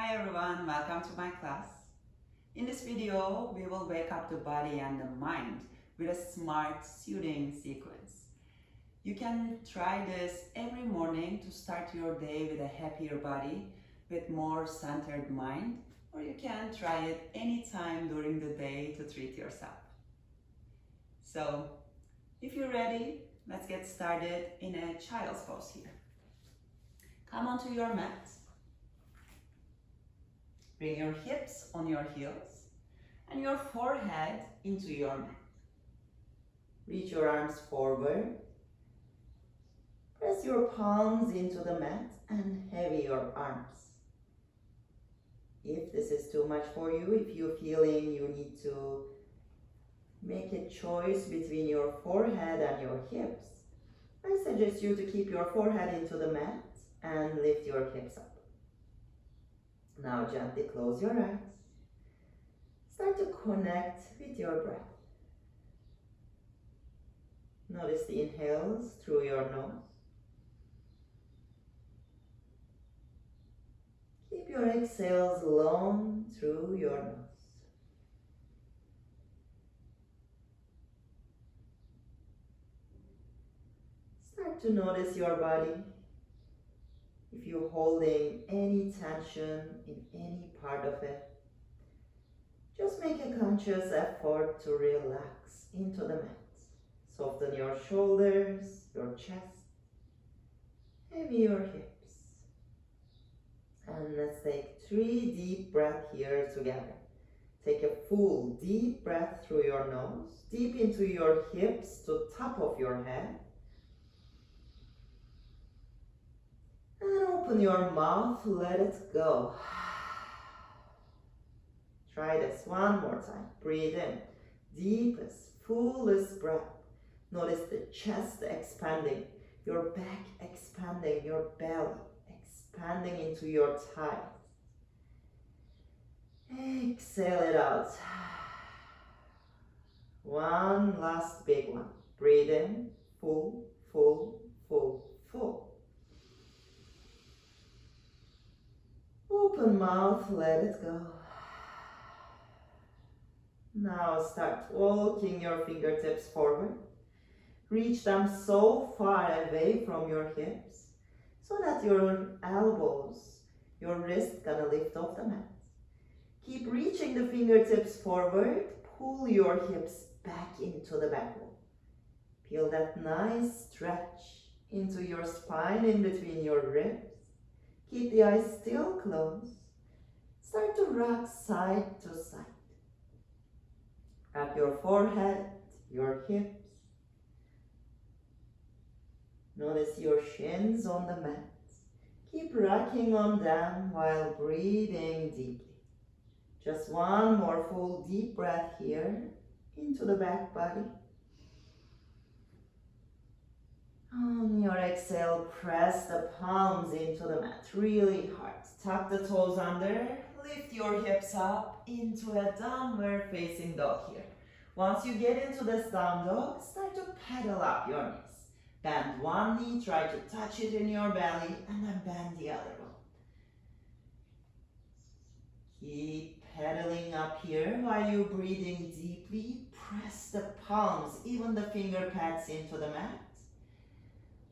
Hi everyone, welcome to my class. In this video, we will wake up the body and the mind with a smart soothing sequence. You can try this every morning to start your day with a happier body, with more centered mind, or you can try it anytime during the day to treat yourself. So, if you're ready, let's get started in a child's pose here. Come onto your mat. Bring your hips on your heels and your forehead into your mat. Reach your arms forward. Press your palms into the mat and heavy your arms. If this is too much for you, if you're feeling you need to make a choice between your forehead and your hips, I suggest you to keep your forehead into the mat and lift your hips up. Now gently close your eyes. Start to connect with your breath. Notice the inhales through your nose. Keep your exhales long through your nose. Start to notice your body. If you're holding any tension in any part of it, just make a conscious effort to relax into the mat. Soften your shoulders, your chest, heavy your hips. And let's take 3 deep breaths here together. Take a full deep breath through your nose, deep into your hips to top of your head. And open your mouth, let it go. Try this one more time. Breathe in. Deepest, fullest breath. Notice the chest expanding, your back expanding, your belly expanding into your thighs. Exhale it out. One last big one. Breathe in. Full, full, full, full. Open mouth, let it go. Now start walking your fingertips forward. Reach them so far away from your hips so that your elbows, your wrist gonna lift off the mat. Keep reaching the fingertips forward. Pull your hips back into the back wall. Feel that nice stretch into your spine in between your ribs. Keep the eyes still closed. Start to rock side to side. Wrap your forehead, your hips. Notice your shins on the mat. Keep rocking on them while breathing deeply. Just one more full deep breath here into the back body. On your exhale, press the palms into the mat really hard. Tuck the toes under, lift your hips up into a downward facing dog here. Once you get into this down dog, start to pedal up your knees. Bend one knee, try to touch it in your belly, and then bend the other one. Keep pedaling up here while you're breathing deeply. Press the palms, even the finger pads into the mat.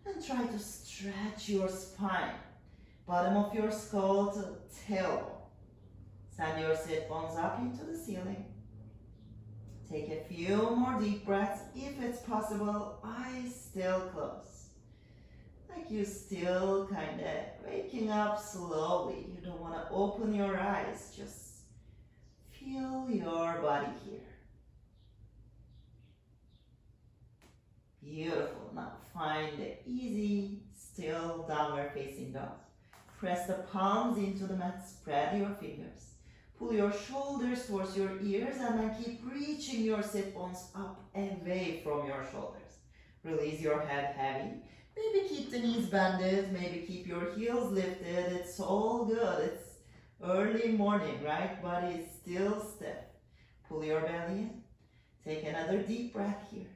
And try to stretch your spine, bottom of your skull to tailbone. Send your sit bones up into the ceiling. Take a few more deep breaths. If it's possible, eyes still closed. Like you're still kind of waking up slowly. You don't want to open your eyes. Just feel your body here. Beautiful. Now find the easy, still downward facing dog. Press the palms into the mat, spread your fingers. Pull your shoulders towards your ears and then keep reaching your sit bones up away from your shoulders. Release your head heavy. Maybe keep the knees bended, maybe keep your heels lifted. It's all good. It's early morning, right? Body is still stiff. Pull your belly in. Take another deep breath here.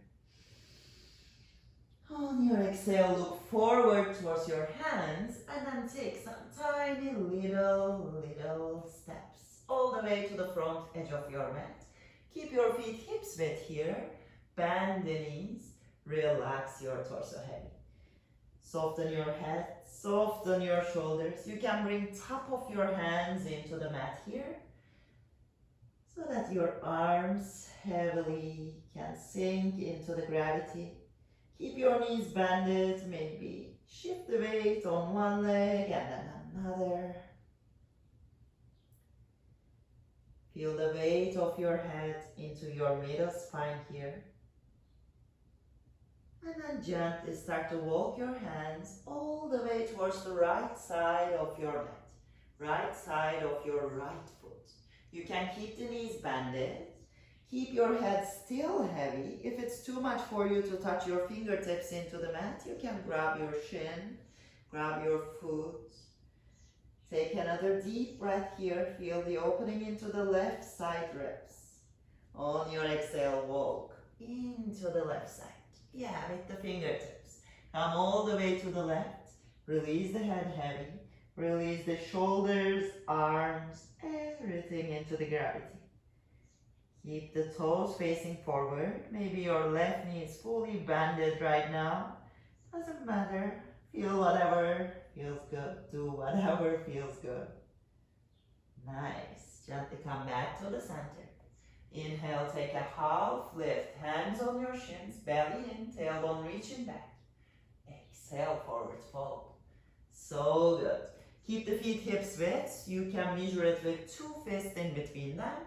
On your exhale, look forward towards your hands and then take some tiny little the way to the front edge of your mat. Keep your feet hips width here. Bend the knees. Relax your torso heavy. Soften your head. Soften your shoulders. You can bring top of your hands into the mat here, so that your arms heavily can sink into the gravity. Keep your knees bended. Maybe shift the weight on one leg and then another. Feel the weight of your head into your middle spine here. And then gently start to walk your hands all the way towards the right side of your mat. Right side of your right foot. You can keep the knees bended. Keep your head still heavy. If it's too much for you to touch your fingertips into the mat, you can grab your shin, grab your foot. Take another deep breath here. Feel the opening into the left side ribs. On your exhale, walk into the left side. Yeah, with the fingertips. Come all the way to the left. Release the head heavy. Release the shoulders, arms, everything into the gravity. Keep the toes facing forward. Maybe your left knee is fully bended right now. Doesn't matter. Feel whatever feels good. Do whatever feels good. Nice. Gently come back to the center. Inhale, take a half lift. Hands on your shins, belly in, tailbone reaching back. Exhale, forward fold. So good. Keep the feet hips width. You can measure it with 2 fists in between them.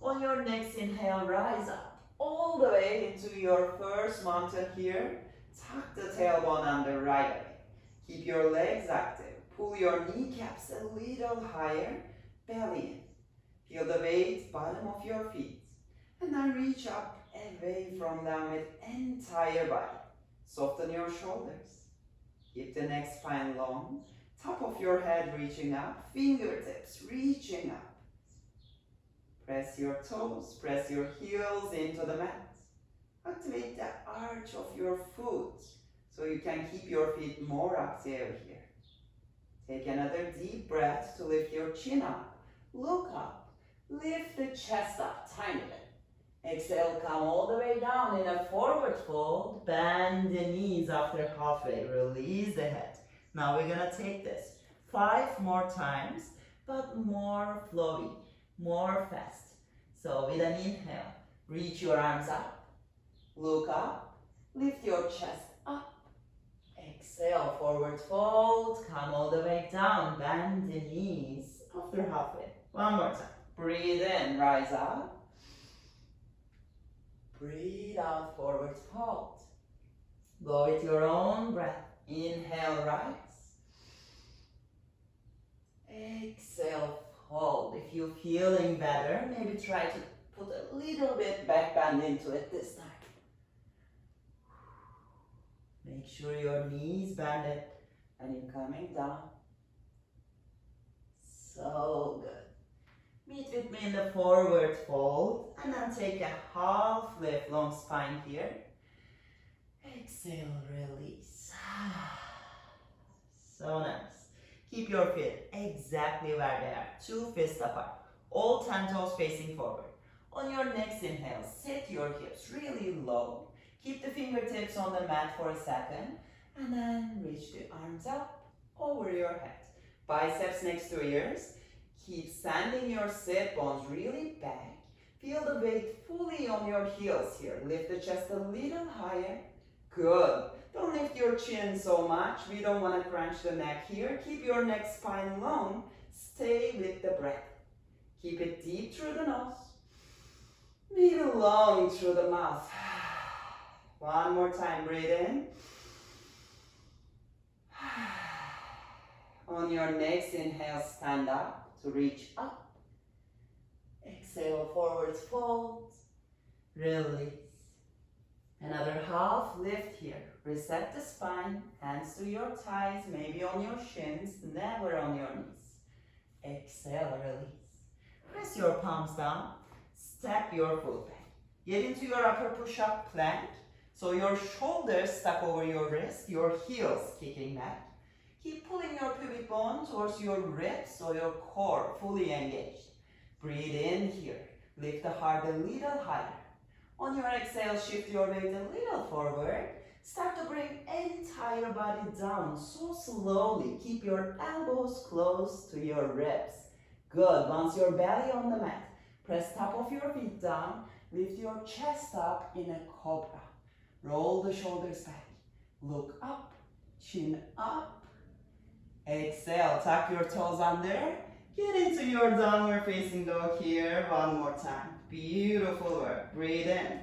On your next inhale, rise up all the way into your first mountain here. Tuck the tailbone under right away. Keep your legs active. Pull your kneecaps a little higher. Belly in. Feel the weight, bottom of your feet. And then reach up away from them with entire body. Soften your shoulders. Keep the neck spine long. Top of your head reaching up. Fingertips reaching up. Press your toes, press your heels into the mat. Activate the arch of your foot so you can keep your feet more active here. Take another deep breath to lift your chin up. Look up. Lift the chest up tiny bit. Exhale, come all the way down in a forward fold. Bend the knees after halfway. Release the head. Now we're gonna take this 5 more times, but more flowy, more fast. So with an inhale, reach your arms up, look up, lift your chest up. Exhale, forward fold, come all the way down, bend the knees after halfway. One more time. Breathe in, rise up. Breathe out, forward fold. Go with your own breath. Inhale, rise. Exhale, fold. If you're feeling better, maybe try to put a little bit back bend into it this time. Make sure your knees bended and you're coming down. So good. Meet with me in the forward fold and then take a half lift, long spine here. Exhale, release. So nice. Keep your feet exactly where they are, 2 fists apart. All 10 toes facing forward. On your next inhale, sit your hips really low. Keep the fingertips on the mat for a second. And then reach the arms up over your head. Biceps next to ears. Keep sending your sit bones really back. Feel the weight fully on your heels here. Lift the chest a little higher. Good. Don't lift your chin so much. We don't want to crunch the neck here. Keep your neck spine long. Stay with the breath. Keep it deep through the nose. Maybe long through the mouth. One more time. Breathe in. On your next inhale, stand up to reach up. Exhale, forward fold. Release. Another half lift here. Reset the spine, hands to your thighs, maybe on your shins, never on your knees. Exhale, release. Press your palms down, step your foot back. Get into your upper push-up plank, so your shoulders stuck over your wrist, your heels kicking back. Keep pulling your pubic bone towards your ribs, so your core fully engaged. Breathe in here. Lift the heart a little higher. On your exhale, shift your weight a little forward. Start to bring entire body down so slowly. Keep your elbows close to your ribs. Good. Once your belly on the mat, press top of your feet down. Lift your chest up in a cobra. Roll the shoulders back. Look up, chin up. Exhale, tuck your toes under. Get into your downward facing dog here. One more time. Beautiful work. Breathe in.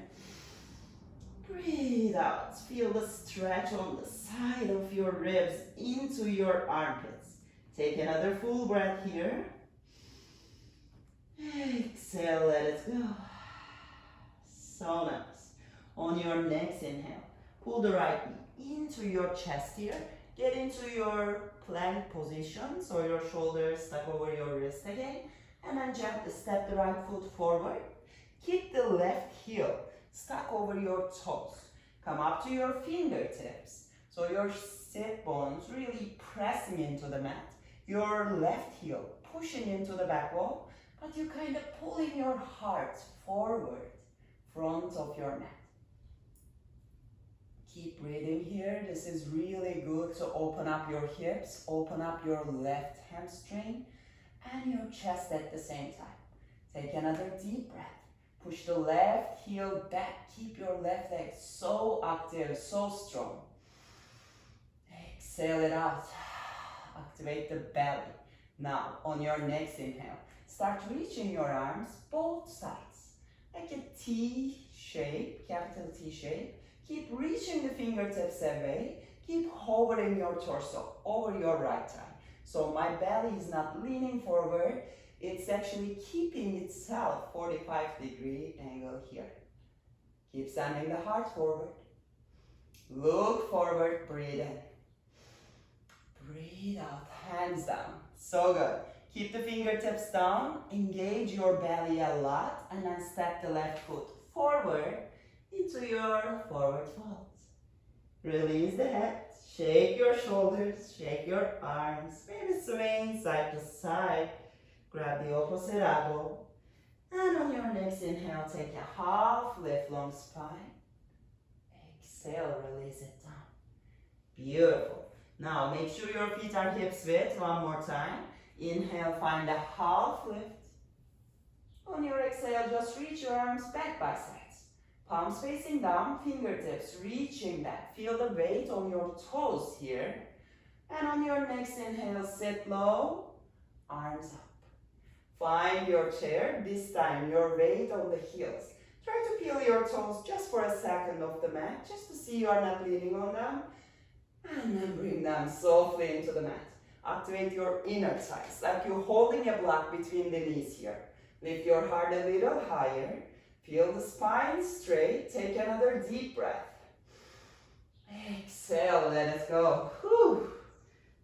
Breathe out. Feel the stretch on the side of your ribs into your armpits. Take another full breath here. Exhale, let it go. So nice. On your next inhale, pull the right knee into your chest here. Get into your plank position, so your shoulders stuck over your wrist again. And then gently step the right foot forward. Keep the left heel stuck over your toes. Come up to your fingertips. So your sit bones really pressing into the mat. Your left heel pushing into the back wall, but you kind of pulling your heart forward, front of your mat. Keep breathing here. This is really good to open up your hips, open up your left hamstring and your chest at the same time. Take another deep breath. Push the left heel back. Keep your left leg so active, so strong. Exhale it out. Activate the belly. Now, on your next inhale, start reaching your arms both sides. Like a T shape, capital T shape. Keep reaching the fingertips away. Keep hovering your torso over your right thigh. So my belly is not leaning forward. It's actually keeping itself 45-degree angle here. Keep sending the heart forward. Look forward, breathe in. Breathe out, hands down. So good. Keep the fingertips down. Engage your belly a lot. And then step the left foot forward into your forward fold. Release the head. Shake your shoulders. Shake your arms. Maybe swing side to side. Grab the opposite elbow. And on your next inhale, take a half lift, long spine. Exhale, release it down. Beautiful. Now make sure your feet are hips width. One more time. Inhale, find a half lift. On your exhale, just reach your arms back by sides. Palms facing down, fingertips reaching back. Feel the weight on your toes here. And on your next inhale, sit low, arms up. Find your chair. This time, your weight on the heels. Try to peel your toes just for a second off the mat, just to see you are not leaning on them. And then bring them softly into the mat. Activate your inner thighs, like you're holding a block between the knees here. Lift your heart a little higher. Feel the spine straight. Take another deep breath. Exhale, let it go. Whew.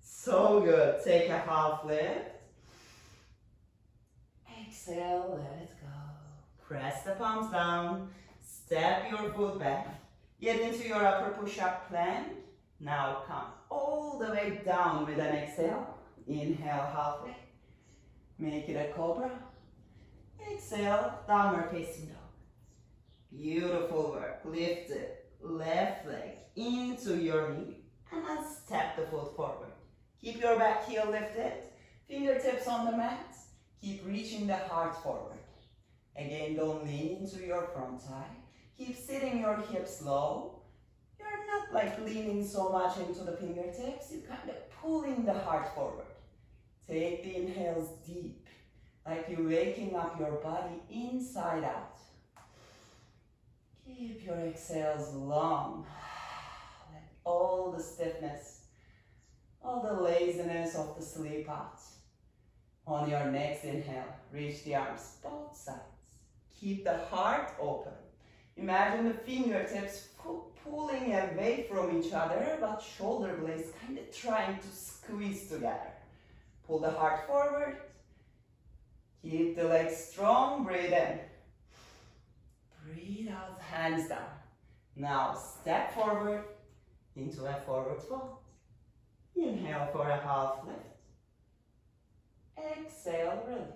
So good. Take a half lift. Exhale, let it go. Press the palms down. Step your foot back. Get into your upper push-up plank. Now come all the way down with an exhale. Inhale, halfway. Make it a cobra. Exhale, downward facing dog. Beautiful work. Lift it. Left leg into your knee. And then step the foot forward. Keep your back heel lifted. Fingertips on the mat. Keep reaching the heart forward. Again, don't lean into your front thigh. Keep sitting your hips low. You're not like leaning so much into the fingertips. You're kind of pulling the heart forward. Take the inhales deep, like you're waking up your body inside out. Keep your exhales long. Let all the stiffness, all the laziness of the sleep out. On your next inhale, reach the arms both sides. Keep the heart open. Imagine the fingertips pulling away from each other, but shoulder blades kind of trying to squeeze together. Pull the heart forward. Keep the legs strong. Breathe in. Breathe out, hands down. Now step forward into a forward fold. Inhale for a half lift. Exhale, release.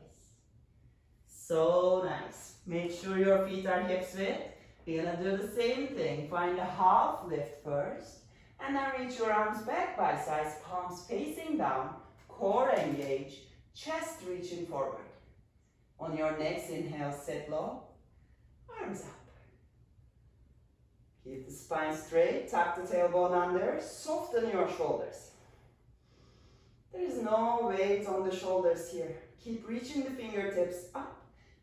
So nice. Make sure your feet are hips width. We're gonna do the same thing. Find a half lift first. And then reach your arms back by sides, palms facing down, core engage, chest reaching forward. On your next inhale, sit low, arms up. Keep the spine straight, tuck the tailbone under, soften your shoulders. There is no weight on the shoulders here. Keep reaching the fingertips up.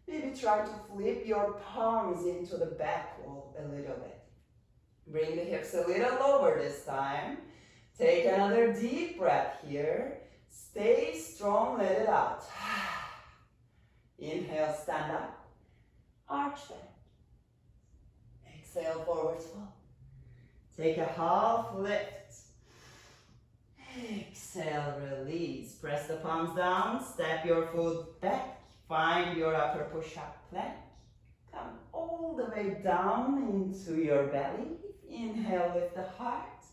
Maybe try to flip your palms into the back wall a little bit. Bring the hips a little lower this time. Take another deep breath here. Stay strong, let it out. Inhale, stand up. Arch back. Exhale, forward fold. Take a half lift. Exhale, release. Press the palms down. Step your foot back. Find your upper push-up plank. Come all the way down into your belly. Inhale, lift the heart.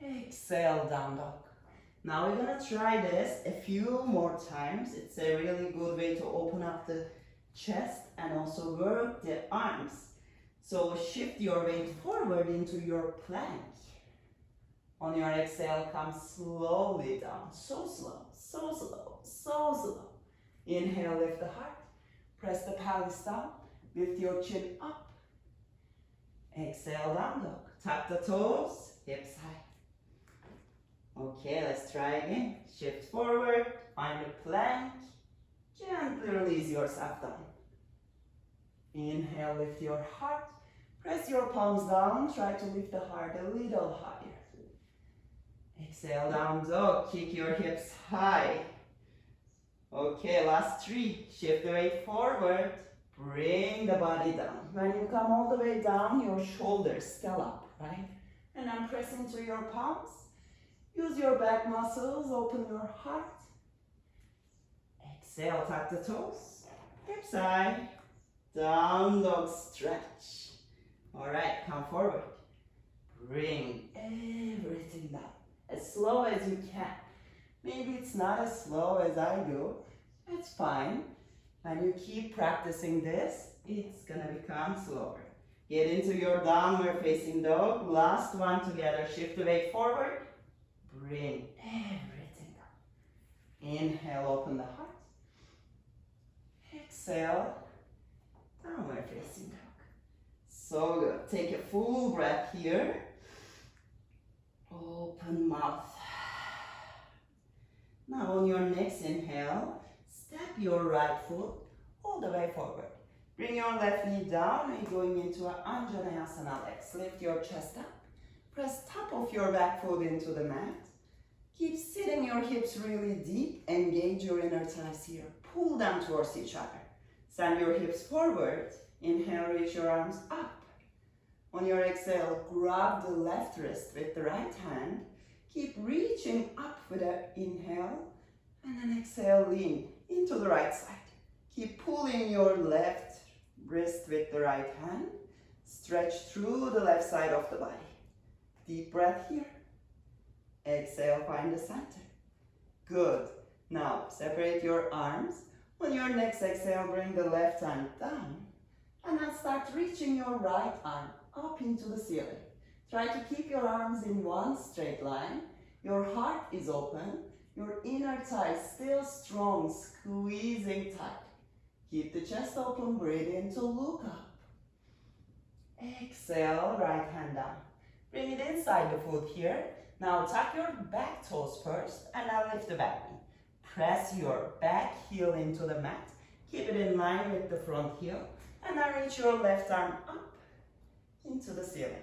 Exhale, down dog. Now we're gonna try this a few more times. It's a really good way to open up the chest and also work the arms. So shift your weight forward into your plank. On your exhale, come slowly down. So slow, so slow, so slow. Inhale, lift the heart. Press the pelvis down. Lift your chin up. Exhale, down dog. Tuck the toes, hips high. Okay, let's try again. Shift forward, find a plank. Gently release yourself down. Inhale, lift your heart. Press your palms down. Try to lift the heart a little higher. Exhale, down dog. Kick your hips high. Okay, last three. Shift the weight forward. Bring the body down. When you come all the way down, your shoulders still up, right? And I'm pressing to your palms. Use your back muscles. Open your heart. Exhale, tuck the toes. Hips high. Down dog stretch. All right, come forward. Bring everything down. As slow as you can. Maybe it's not as slow as I do. It's fine. When you keep practicing this, it's gonna become slower. Get into your downward facing dog. Last one together. Shift the weight forward. Bring everything down. Inhale, open the heart. Exhale, downward facing dog. So good. Take a full breath here. Open mouth. Now on your next inhale, step your right foot all the way forward. Bring your left knee down and going into an Anjaneyasana legs. Lift your chest up. Press top of your back foot into the mat. Keep sitting your hips really deep. Engage your inner thighs here. Pull them towards each other. Send your hips forward. Inhale, reach your arms up. On your exhale, grab the left wrist with the right hand. Keep reaching up with an inhale. And then exhale, lean into the right side. Keep pulling your left wrist with the right hand. Stretch through the left side of the body. Deep breath here. Exhale, find the center. Good. Now, separate your arms. On your next exhale, bring the left hand down. And then start reaching your right arm up into the ceiling. Try to keep your arms in one straight line. Your heart is open. Your inner thighs still strong, squeezing tight. Keep the chest open, breathe in to look up. Exhale, right hand down. Bring it inside the foot here. Now tuck your back toes first and now lift the back knee. Press your back heel into the mat. Keep it in line with the front heel. And now reach your left arm up into the ceiling.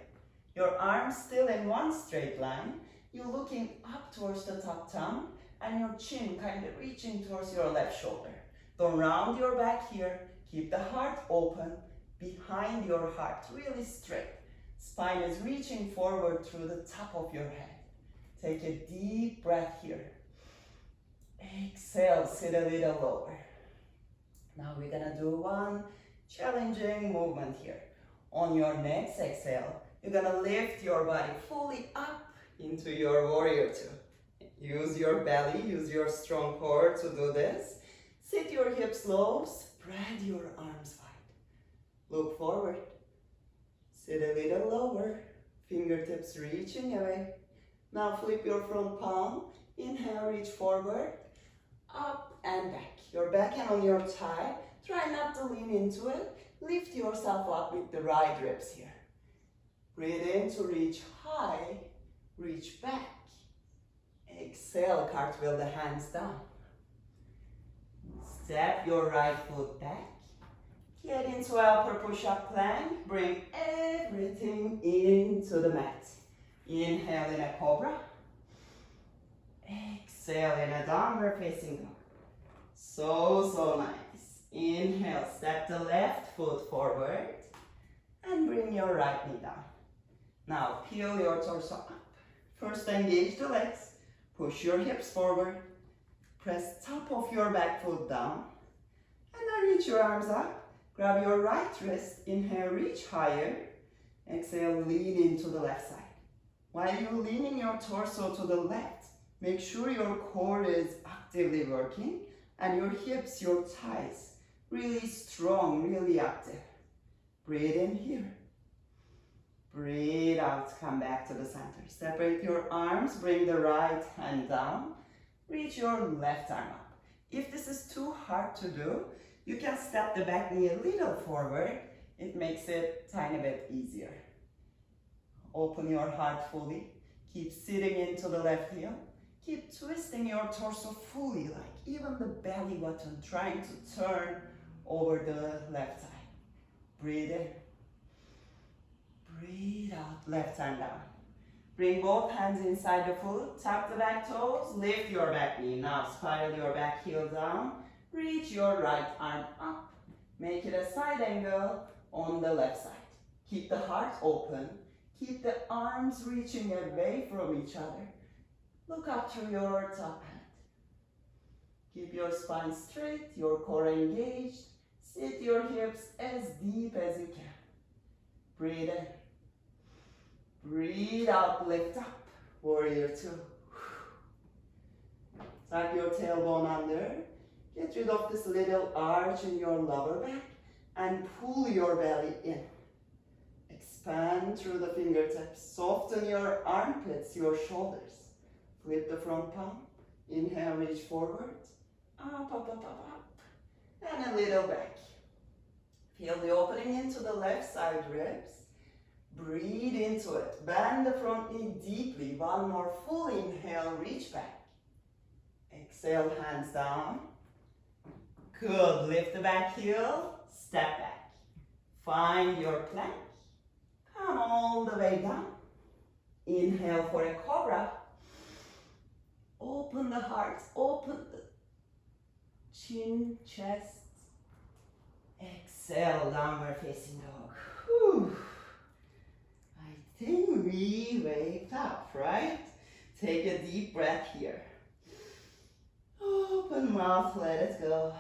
Your arms still in one straight line. You're looking up towards the top tongue and your chin kind of reaching towards your left shoulder. Don't round your back here. Keep the heart open behind your heart, really straight. Spine is reaching forward through the top of your head. Take a deep breath here. Exhale, sit a little lower. Now we're gonna do one challenging movement here. On your next exhale, you're gonna lift your body fully up into your warrior two. Use your belly, use your strong core to do this. Sit your hips low, spread your arms wide. Look forward. Sit a little lower, fingertips reaching away. Now flip your front palm. Inhale, reach forward, up and back. Your backhand on your thigh. Try not to lean into it. Lift yourself up with the right ribs here. Breathe in to reach high, reach back. Exhale, cartwheel the hands down. Step your right foot back. Get into upper push-up plank. Bring everything into the mat. Inhale in a cobra. Exhale in a downward facing dog. So nice. Inhale, step the left foot forward and bring your right knee down. Now peel your torso up. First engage the legs. Push your hips forward. Press top of your back foot down. And then reach your arms up. Grab your right wrist. Inhale, reach higher. Exhale, lean into the left side. While you're leaning your torso to the left, make sure your core is actively working and your hips, your thighs, really strong, really active. Breathe in here. Breathe out, come back to the center. Separate your arms, bring the right hand down. Reach your left arm up. If this is too hard to do, you can step the back knee a little forward. It makes it a tiny bit easier. Open your heart fully. Keep sitting into the left heel. Keep twisting your torso fully, like even the belly button trying to turn over the left side. Breathe in. Breathe out, left hand down. Bring both hands inside the foot, tap the back toes, lift your back knee. Now spiral your back heel down, reach your right arm up. Make it a side angle on the left side. Keep the heart open, keep the arms reaching away from each other. Look up through your top hand. Keep your spine straight, your core engaged. Sit your hips as deep as you can. Breathe in. Breathe out, lift up. Warrior two. Tuck your tailbone under. Get rid of this little arch in your lower back and pull your belly in. Expand through the fingertips. Soften your armpits, your shoulders. Flip the front palm. Inhale, reach forward. Up, up, up, up, up. And a little back. Feel the opening into the left side ribs. Breathe into it. Bend the front knee deeply. One more full inhale, reach back. Exhale, hands down. Good. Lift the back heel. Step back. Find your plank. Come all the way down. Inhale for a cobra. Open the heart. Open the chin, chest. Exhale, downward facing dog. Whew. I think we waked up, right? Take a deep breath here. Open mouth, let it go.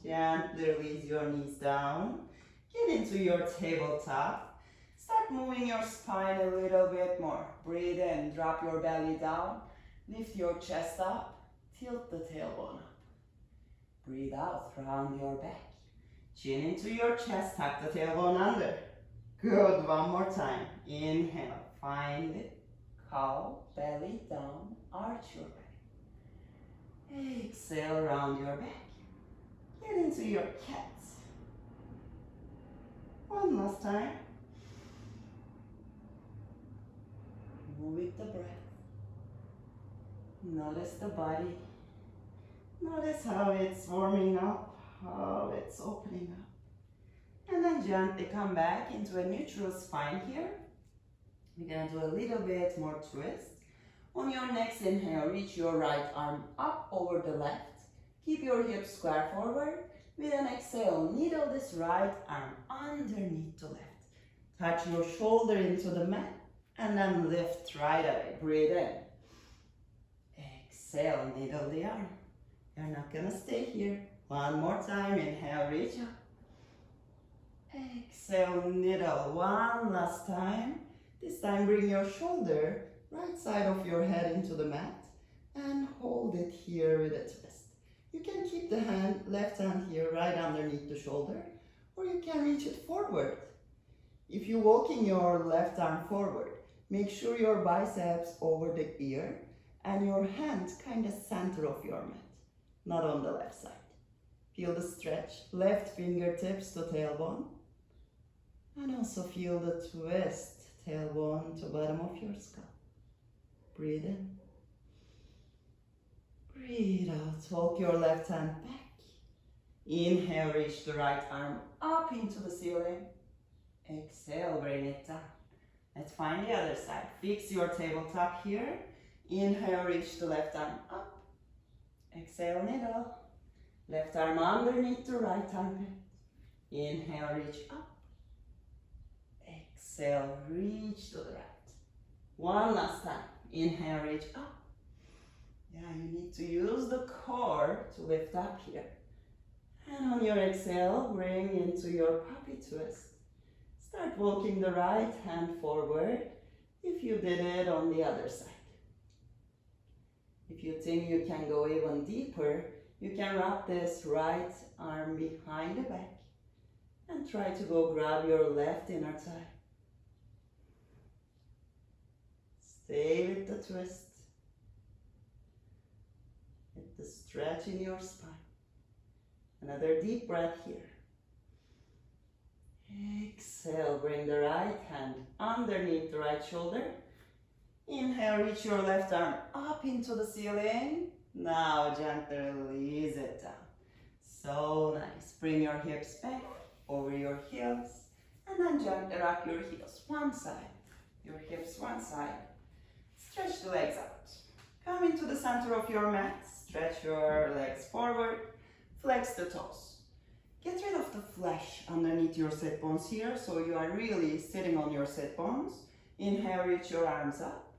Gently release your knees down. Get into your tabletop. Start moving your spine a little bit more. Breathe in, drop your belly down. Lift your chest up. Tilt the tailbone up. Breathe out, round your back. Chin into your chest, tuck the tailbone under. Good, one more time. Inhale, find it. Cow, belly down, arch your back. Exhale, round your back. Get into your cat. One last time. Move with the breath. Notice the body. Notice how it's warming up, how it's opening up. And then gently come back into a neutral spine here. We're gonna do a little bit more twist. On your next inhale, reach your right arm up over the left. Keep your hips square forward. With an exhale, needle this right arm underneath the left. Touch your shoulder into the mat and then lift right away. Breathe in. Exhale, needle the arm. You're not gonna stay here. One more time, inhale, reach up. Exhale, needle, one last time. This time bring your shoulder, right side of your head into the mat and hold it here with a twist. You can keep the left hand here right underneath the shoulder, or you can reach it forward. If you're walking your left arm forward, make sure your biceps over the ear and your hand kind of center of your mat, not on the left side. Feel the stretch, left fingertips to tailbone, and also feel the twist, tailbone to bottom of your skull. Breathe in. Breathe out. Walk your left hand back. Inhale, reach the right arm up into the ceiling. Exhale, bring it down. Let's find the other side. Fix your tabletop here. Inhale, reach the left arm up. Exhale, middle. Left arm underneath the right armpit. Inhale, reach up. Exhale, reach to the right. One last time. Inhale, reach up. Yeah, you need to use the core to lift up here. And on your exhale, bring into your puppy twist. Start walking the right hand forward if you did it on the other side. If you think you can go even deeper, you can wrap this right arm behind the back and try to go grab your left inner thigh. Stay with the twist. Get the stretch in your spine. Another deep breath here. Exhale, bring the right hand underneath the right shoulder. Inhale, reach your left arm up into the ceiling. Now gently release it down. So nice. Bring your hips back over your heels and then gently rock your heels one side, your hips one side. Stretch the legs out. Come into the center of your mat. Stretch your legs forward. Flex the toes. Get rid of the flesh underneath your sit bones here, so you are really sitting on your sit bones. Inhale, reach your arms up.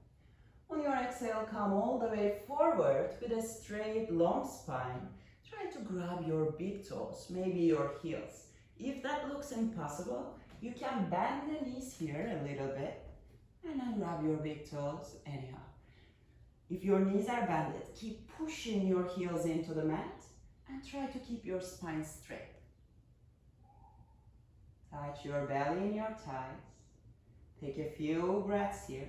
On your exhale, come all the way forward with a straight, long spine. Try to grab your big toes, maybe your heels. If that looks impossible, you can bend the knees here a little bit and then grab your big toes anyhow. If your knees are bended, keep pushing your heels into the mat and try to keep your spine straight. Touch your belly in your thighs. Take a few breaths here.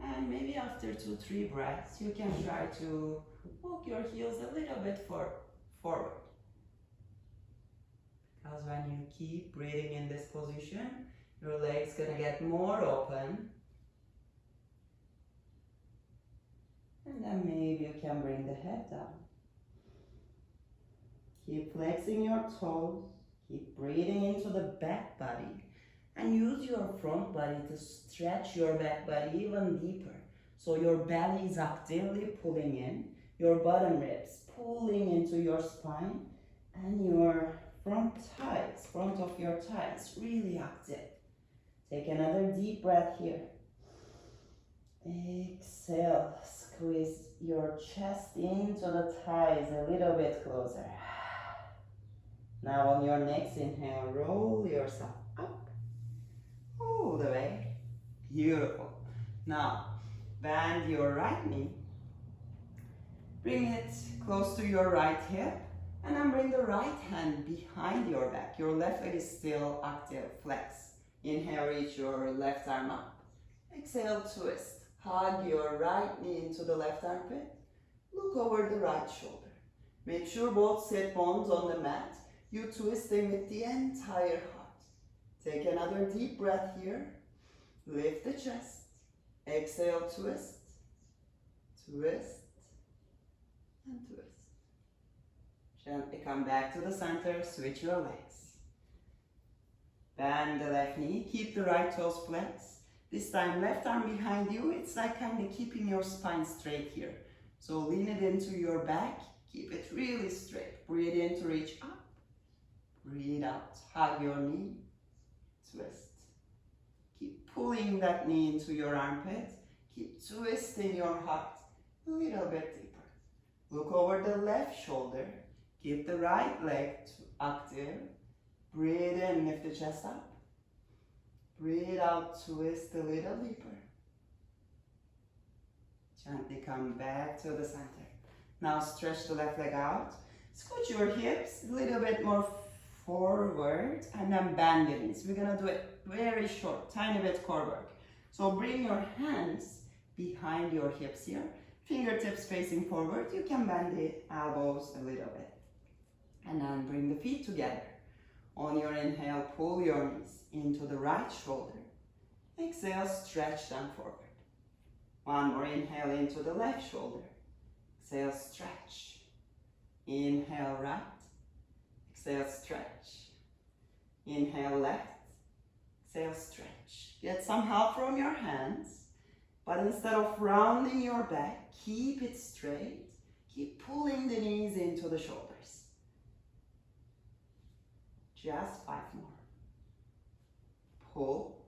And maybe after 2-3 breaths, you can try to walk your heels a little bit forward. Because when you keep breathing in this position, your leg's gonna get more open. And then maybe you can bring the head down. Keep flexing your toes. Keep breathing into the back body. And use your front body to stretch your back body even deeper. So your belly is actively pulling in, your bottom ribs pulling into your spine, and your front of your thighs really active. Take another deep breath here. Exhale, squeeze your chest into the thighs a little bit closer. Now on your next inhale, roll yourself up. All the way. Beautiful. Now, bend your right knee. Bring it close to your right hip. And then bring the right hand behind your back. Your left leg is still active. Flex. Inhale, reach your left arm up. Exhale, twist. Hug your right knee into the left armpit. Look over the right shoulder. Make sure both sit bones on the mat. You're twisting with the entire heart. Take another deep breath here. Lift the chest. Exhale, twist. Twist. And twist. Gently come back to the center. Switch your legs. Bend the left knee. Keep the right toes flexed. This time, left arm behind you. It's like kind of keeping your spine straight here. So lean it into your back. Keep it really straight. Breathe in to reach up. Breathe out. Hug your knee. Twist. Keep pulling that knee into your armpit. Keep twisting your heart a little bit deeper. Look over the left shoulder. Keep the right leg active. Breathe in, lift the chest up. Breathe out, twist a little deeper. Gently come back to the center. Now stretch the left leg out. Scoot your hips a little bit more forward and then bend your knees. We're gonna do it very short, tiny bit core work. So bring your hands behind your hips here. Fingertips facing forward. You can bend the elbows a little bit. And then bring the feet together. On your inhale, pull your knees into the right shoulder. Exhale, stretch them forward. One more inhale into the left shoulder. Exhale, stretch. Inhale, right. Exhale, stretch. Inhale, left. Exhale, stretch. Get some help from your hands, but instead of rounding your back, keep it straight. Keep pulling the knees into the shoulders. Just 5 more. Pull.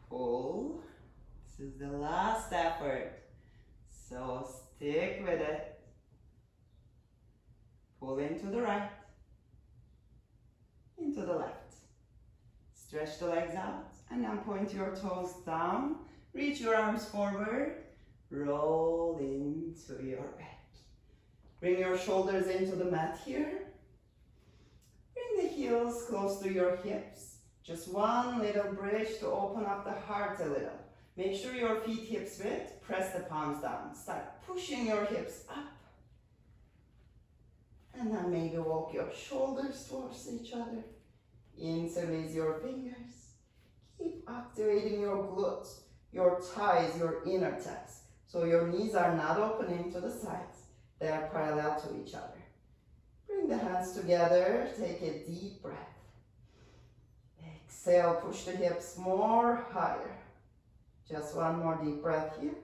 Pull. This is the last effort, so stick with it. Pull into the right, into the left. Stretch the legs out and then point your toes down. Reach your arms forward. Roll into your back. Bring your shoulders into the mat here. Bring the heels close to your hips. Just one little bridge to open up the heart a little. Make sure your feet hips width. Press the palms down. Start pushing your hips up. And then maybe walk your shoulders towards each other. Interlace your fingers. Keep activating your glutes, your thighs, your inner thighs. So your knees are not opening to the sides. They are parallel to each other. Bring the hands together. Take a deep breath. Exhale, push the hips more higher. Just one more deep breath here.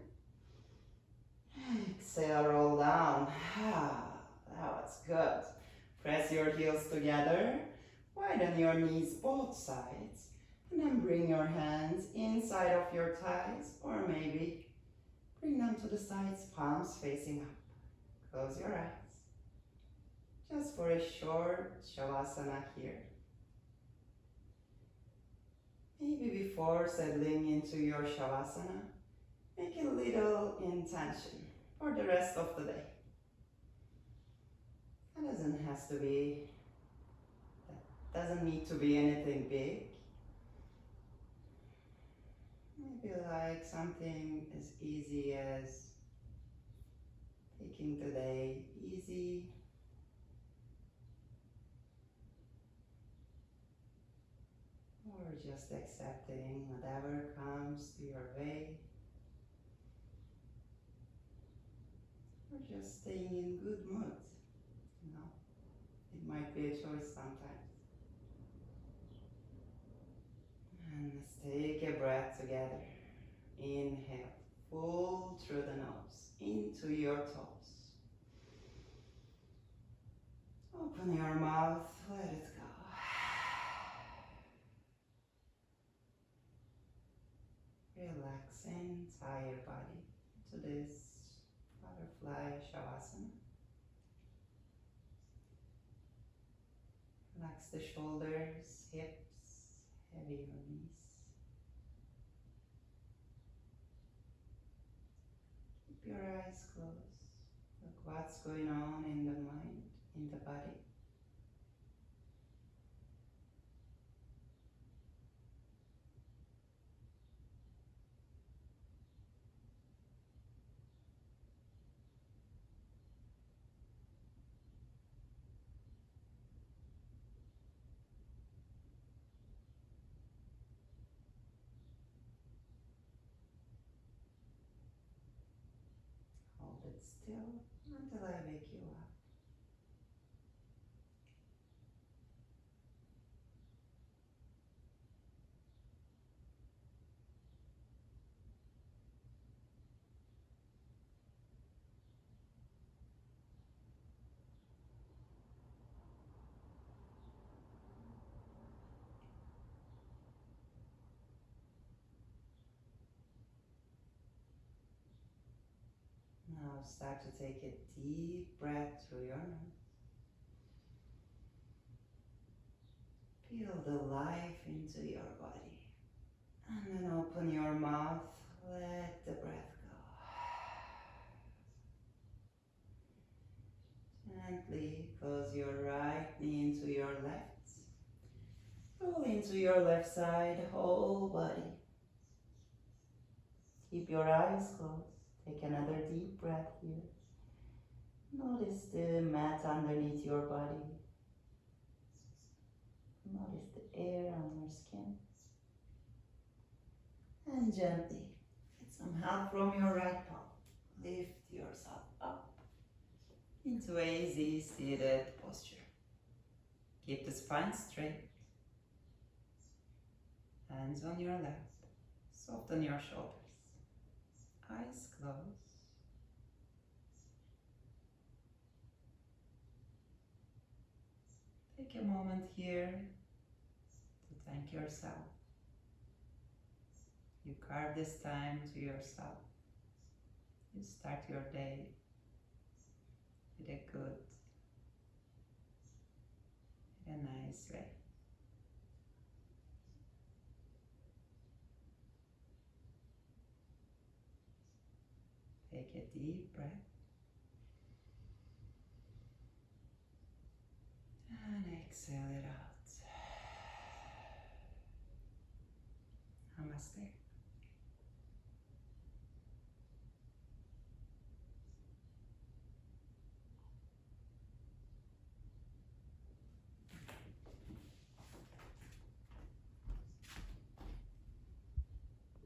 Exhale, roll down. That was good. Press your heels together. Widen your knees both sides. And then bring your hands inside of your thighs, or maybe bring them to the sides, palms facing up. Close your eyes. Just for a short Shavasana here. Maybe before settling into your Shavasana, make a little intention for the rest of the day. That doesn't need to be anything big. Maybe like something as easy as taking the day easy. Or just accepting whatever comes to your way. Or just staying in good mood. You know, it might be a choice sometimes. And let's take a breath together. Inhale, full through the nose, into your toes. Open your mouth, let it go. Relax entire body to this butterfly Shavasana. Relax the shoulders, hips, heavy your knees. Keep your eyes closed. Look what's going on in the mind, in the body. Hold it still until I wake you up. Now start to take a deep breath through your nose. Feel the life into your body. And then open your mouth, let the breath go. Gently close your right knee into your left. Roll into your left side, whole body. Keep your eyes closed. Take another deep breath here. Notice the mat underneath your body. Notice the air on your skin. And gently get some help from your right palm. Lift yourself up into a easy seated posture. Keep the spine straight. Hands on your lap. Soften your shoulders. Eyes closed. Take a moment here to thank yourself. You carve this time to yourself. You start your day with a nice way. Take a deep breath. And exhale it out. Namaste.